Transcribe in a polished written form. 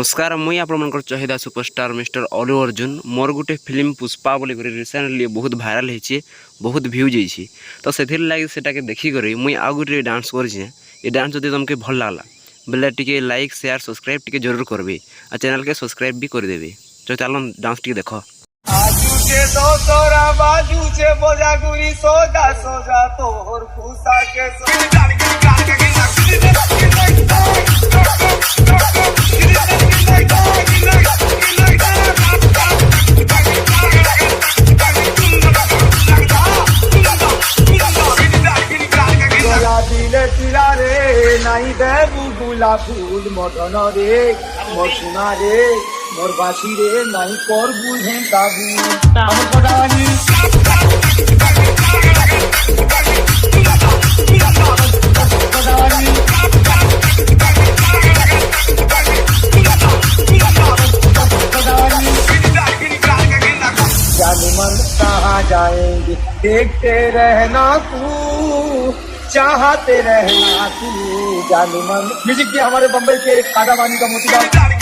नमस्कार मुई आपमनकर चाहिदा सुपरस्टार मिस्टर अल्लू अर्जुन मोर गुटे फिल्म पुष्पा बोली रिसेंटली बहुत भाइराल होइए बहुत व्यूज होइए तो से लगे सेटा के देखी करी मुई आ गुटे डांस करछे ये डांस जदि तुमके भल लागला बेले टिके लाइक शेयर सब्सक्राइब टिके जरूर करबे आ चैनल के सब्सक्राइब भी कर देबे। तो चलो डांस टिके देखो। आजू के दो तोरा बाजू से बोझा गुरी सोजा सोजा तोहर फूसा के दिले तिरा रे नहीं देबू गुला फूल मदन रे मोर सुना रे मोर बासी रे नहीं कर बुझे दाबू हमर पटानी जाने मन कहाँ जाएंगे देखते रहना तू चाहते रहना तू जाने मन म्यूजिक भी हमारे बम्बई के कादावानी का मोतीलाल